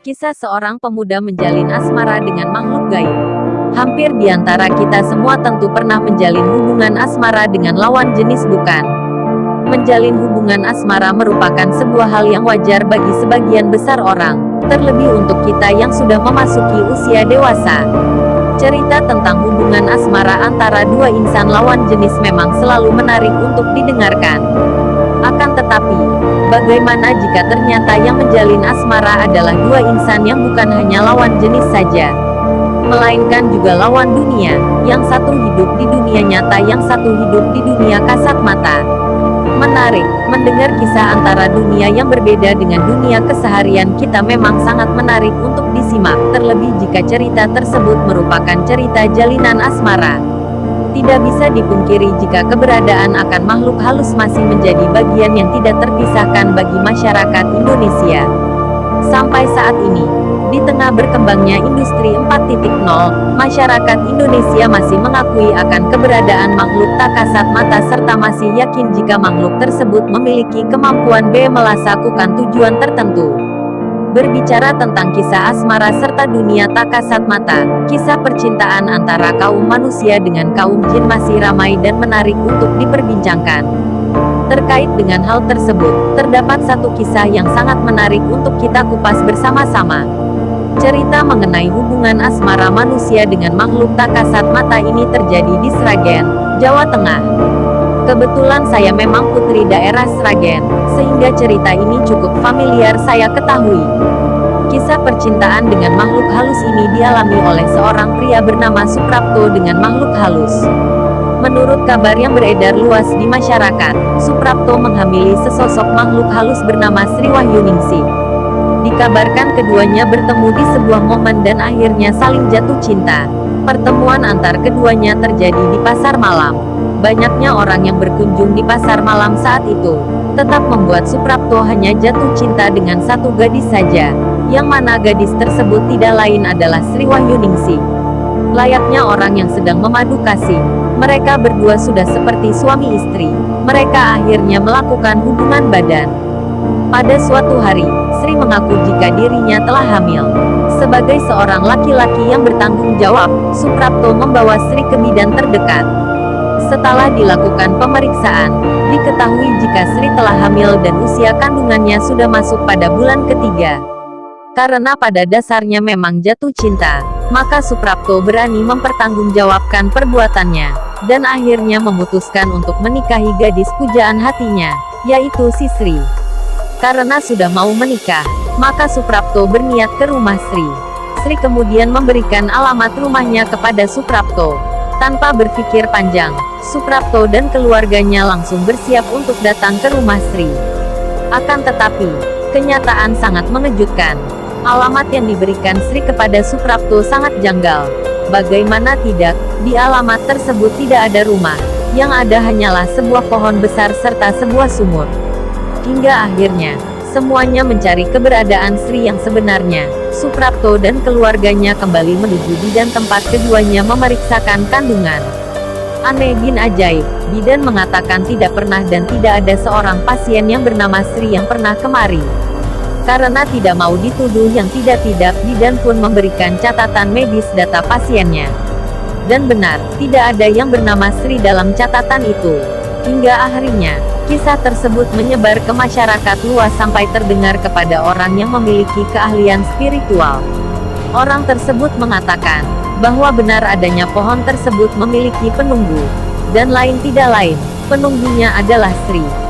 Kisah seorang pemuda menjalin asmara dengan makhluk gaib. Hampir di antara kita semua tentu pernah menjalin hubungan asmara dengan lawan jenis bukan. Menjalin hubungan asmara merupakan sebuah hal yang wajar bagi sebagian besar orang, terlebih untuk kita yang sudah memasuki usia dewasa. Cerita tentang hubungan asmara antara dua insan lawan jenis memang selalu menarik untuk didengarkan. Akan tetapi, bagaimana jika ternyata yang menjalin asmara adalah dua insan yang bukan hanya lawan jenis saja, melainkan juga lawan dunia, yang satu hidup di dunia nyata, yang satu hidup di dunia kasat mata. Menarik, mendengar kisah antara dunia yang berbeda dengan dunia keseharian kita memang sangat menarik untuk disimak, terlebih jika cerita tersebut merupakan cerita jalinan asmara. Tidak bisa dipungkiri jika keberadaan akan makhluk halus masih menjadi bagian yang tidak terpisahkan bagi masyarakat Indonesia. Sampai saat ini, di tengah berkembangnya industri 4.0, masyarakat Indonesia masih mengakui akan keberadaan makhluk tak kasat mata serta masih yakin jika makhluk tersebut memiliki kemampuan melakukan tujuan tertentu. Berbicara tentang kisah asmara serta dunia tak kasat mata, kisah percintaan antara kaum manusia dengan kaum jin masih ramai dan menarik untuk diperbincangkan. Terkait dengan hal tersebut, terdapat satu kisah yang sangat menarik untuk kita kupas bersama-sama. Cerita mengenai hubungan asmara manusia dengan makhluk tak kasat mata ini terjadi di Sragen, Jawa Tengah. Kebetulan saya memang putri daerah Sragen, sehingga cerita ini cukup familiar saya ketahui. Kisah percintaan dengan makhluk halus ini dialami oleh seorang pria bernama Suprapto dengan makhluk halus. Menurut kabar yang beredar luas di masyarakat, Suprapto menghamili sesosok makhluk halus bernama Sri Wahyuningsih. Dikabarkan keduanya bertemu di sebuah momen dan akhirnya saling jatuh cinta. Pertemuan antar keduanya terjadi di pasar malam. Banyaknya orang yang berkunjung di pasar malam saat itu, tetap membuat Suprapto hanya jatuh cinta dengan satu gadis saja, yang mana gadis tersebut tidak lain adalah Sri Wahyuningsih. Layaknya orang yang sedang memadu kasih, mereka berdua sudah seperti suami istri. Mereka akhirnya melakukan hubungan badan. Pada suatu hari, Sri mengaku jika dirinya telah hamil. Sebagai seorang laki-laki yang bertanggung jawab, Suprapto membawa Sri ke bidan terdekat. Setelah dilakukan pemeriksaan, diketahui jika Sri telah hamil dan usia kandungannya sudah masuk pada bulan ketiga. Karena pada dasarnya memang jatuh cinta, maka Suprapto berani mempertanggungjawabkan perbuatannya, dan akhirnya memutuskan untuk menikahi gadis pujaan hatinya, yaitu si Sri. Karena sudah mau menikah, maka Suprapto berniat ke rumah Sri. Sri kemudian memberikan alamat rumahnya kepada Suprapto. Tanpa berpikir panjang, Suprapto dan keluarganya langsung bersiap untuk datang ke rumah Sri. Akan tetapi, kenyataan sangat mengejutkan. Alamat yang diberikan Sri kepada Suprapto sangat janggal. Bagaimana tidak, di alamat tersebut tidak ada rumah. Yang ada hanyalah sebuah pohon besar serta sebuah sumur. Hingga akhirnya, semuanya mencari keberadaan Sri yang sebenarnya. Suprapto dan keluarganya kembali menuju bidan tempat keduanya memeriksakan kandungan. Aneh bin ajaib, bidan mengatakan tidak pernah dan tidak ada seorang pasien yang bernama Sri yang pernah kemari. Karena tidak mau dituduh yang tidak-tidak, bidan pun memberikan catatan medis data pasiennya. Dan benar, tidak ada yang bernama Sri dalam catatan itu. Hingga akhirnya, kisah tersebut menyebar ke masyarakat luas sampai terdengar kepada orang yang memiliki keahlian spiritual. Orang tersebut mengatakan bahwa benar adanya pohon tersebut memiliki penunggu, dan lain tidak lain, penunggunya adalah Sri.